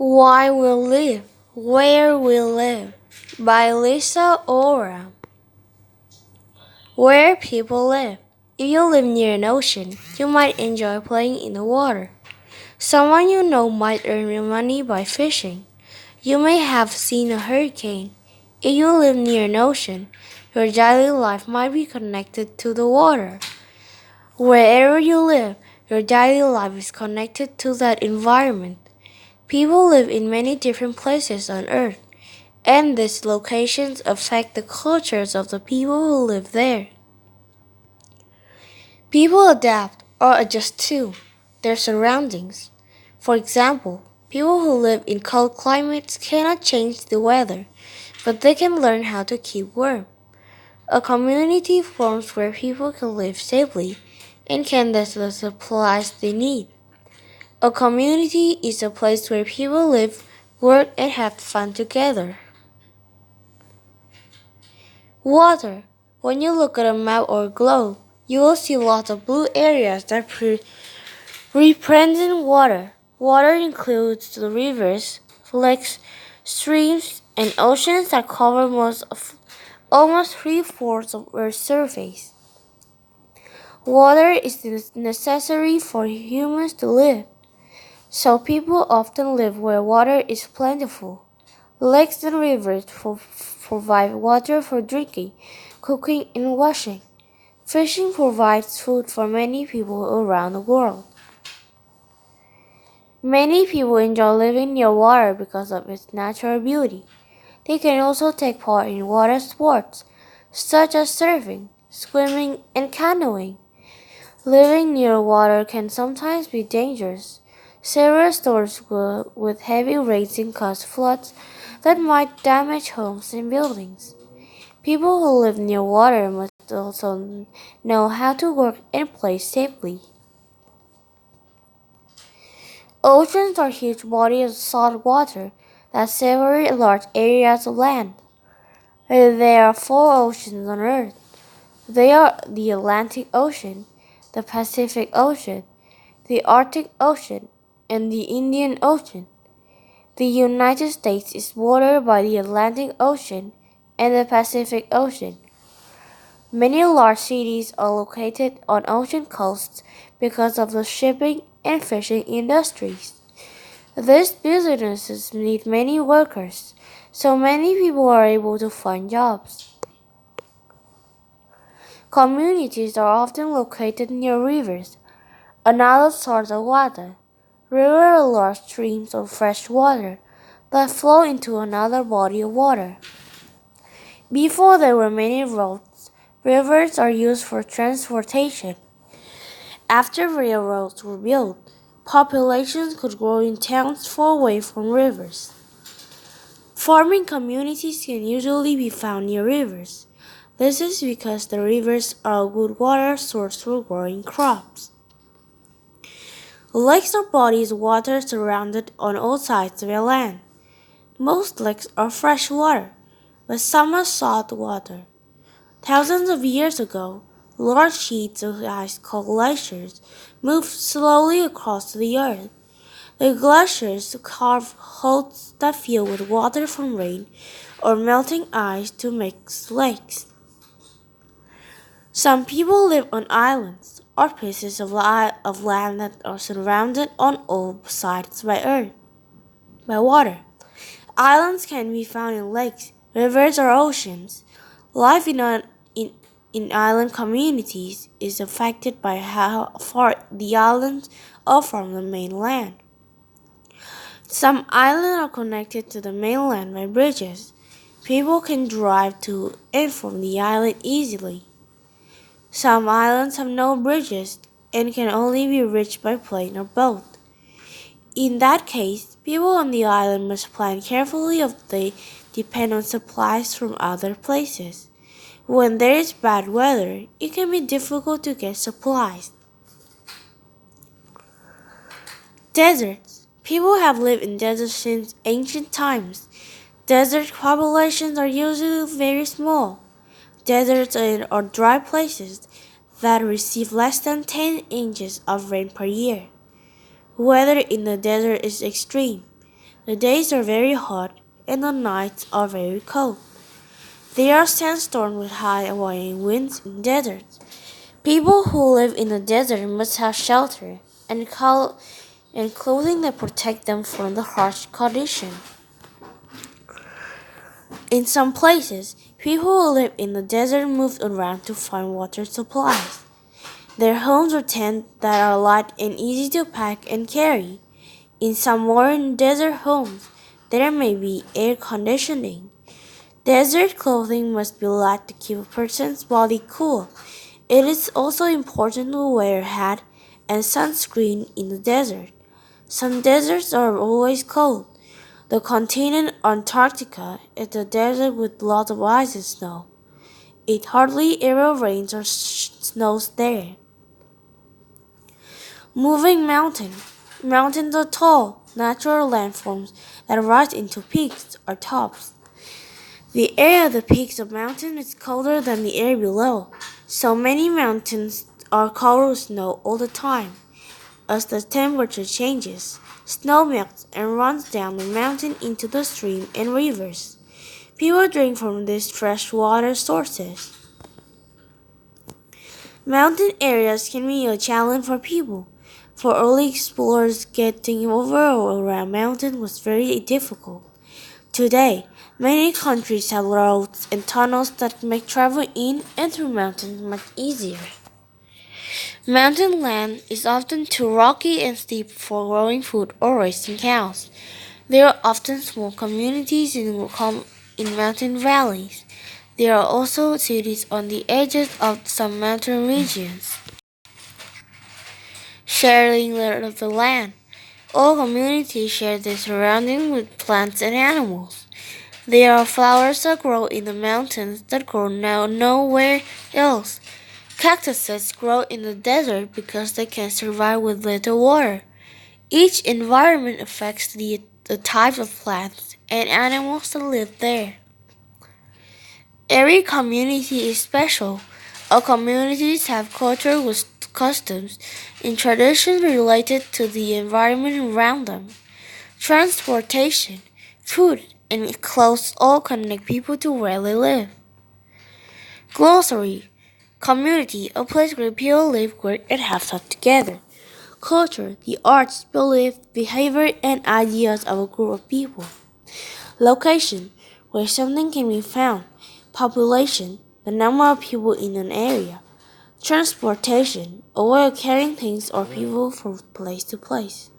Why We Live, Where We Live by Lisa Ora. Where people live. If you live near an ocean, you might enjoy playing in the water. Someone you know might earn your money by fishing. You may have seen a hurricane. If you live near an ocean, your daily life might be connected to the water. Wherever you live, your daily life is connected to that environment. People live in many different places on Earth, and these locations affect the cultures of the people who live there. People adapt or adjust to their surroundings. For example, people who live in cold climates cannot change the weather, but they can learn how to keep warm. A community forms where people can live safely and can get the supplies they need. A community is a place where people live, work, and have fun together. Water. When you look at a map or globe, you will see lots of blue areas that represent water. Water includes the rivers, lakes, streams, and oceans that cover almost 3/4 of Earth's surface. Water is necessary for humans to live, so people often live where water is plentiful. Lakes and rivers provide water for drinking, cooking, and washing. Fishing provides food for many people around the world. Many people enjoy living near water because of its natural beauty. They can also take part in water sports, such as surfing, swimming, and canoeing. Living near water can sometimes be dangerous. Several storms with heavy rains can cause floods that might damage homes and buildings. People who live near water must also know how to work and play safely. Oceans are huge bodies of salt water that separate large areas of land. There are four oceans on Earth. They are the Atlantic Ocean, the Pacific Ocean, the Arctic Ocean, and the Indian Ocean. The United States is bordered by the Atlantic Ocean and the Pacific Ocean. Many large cities are located on ocean coasts because of the shipping and fishing industries. These businesses need many workers, so many people are able to find jobs. Communities are often located near rivers, another source of water. Rivers are large streams of fresh water that flow into another body of water. Before there were many roads, rivers are used for transportation. After railroads were built, populations could grow in towns far away from rivers. Farming communities can usually be found near rivers. This is because the rivers are a good water source for growing crops. Lakes are bodies of water surrounded on all sides of a land. Most lakes are fresh water, but some are salt water. Thousands of years ago, large sheets of ice called glaciers moved slowly across the earth. The glaciers carve holes that fill with water from rain or melting ice to make lakes. Some people live on islands or pieces of land that are surrounded on all sides by water. Islands can be found in lakes, rivers, or oceans. Life in island communities is affected by how far the islands are from the mainland. Some islands are connected to the mainland by bridges. People can drive to and from the island easily. Some islands have no bridges and can only be reached by plane or boat. In that case, people on the island must plan carefully if they depend on supplies from other places. When there is bad weather, it can be difficult to get supplies. Deserts. People have lived in deserts since ancient times. Desert populations are usually very small. Deserts are dry places that receive less than 10 inches of rain per year. Weather in the desert is extreme. The days are very hot and the nights are very cold. There are sandstorms with high wind winds in deserts. People who live in the desert must have shelter and clothing that protect them from the harsh conditions. In some places, people who live in the desert move around to find water supplies. Their homes are tents that are light and easy to pack and carry. In some modern desert homes, there may be air conditioning. Desert clothing must be light to keep a person's body cool. It is also important to wear a hat and sunscreen in the desert. Some deserts are always cold. The continent Antarctica is a desert with lots of ice and snow. It hardly ever rains or snows there. Moving mountains. Mountains are tall, natural landforms that rise into peaks or tops. The air of the peaks of mountains is colder than the air below, so many mountains are covered with snow all the time. As the temperature changes, snow melts and runs down the mountain into the stream and rivers. People drink from these freshwater sources. Mountain areas can be a challenge for people. For early explorers, getting over or around mountains was very difficult. Today, many countries have roads and tunnels that make travel in and through mountains much easier. Mountain land is often too rocky and steep for growing food or raising cows. There are often small communities in mountain valleys. There are also cities on the edges of some mountain regions. Sharing of the land. All communities share their surroundings with plants and animals. There are flowers that grow in the mountains that grow nowhere else. Cactuses grow in the desert because they can survive with little water. Each environment affects the type of plants and animals that live there. Every community is special. All communities have culture with customs and traditions related to the environment around them. Transportation, food, and clothes all connect people to where they live. Glossary. Community, a place where people live, work, and have fun together. Culture, the arts, belief, behavior, and ideas of a group of people. Location, where something can be found. Population, the number of people in an area. Transportation, a way of carrying things or people from place to place.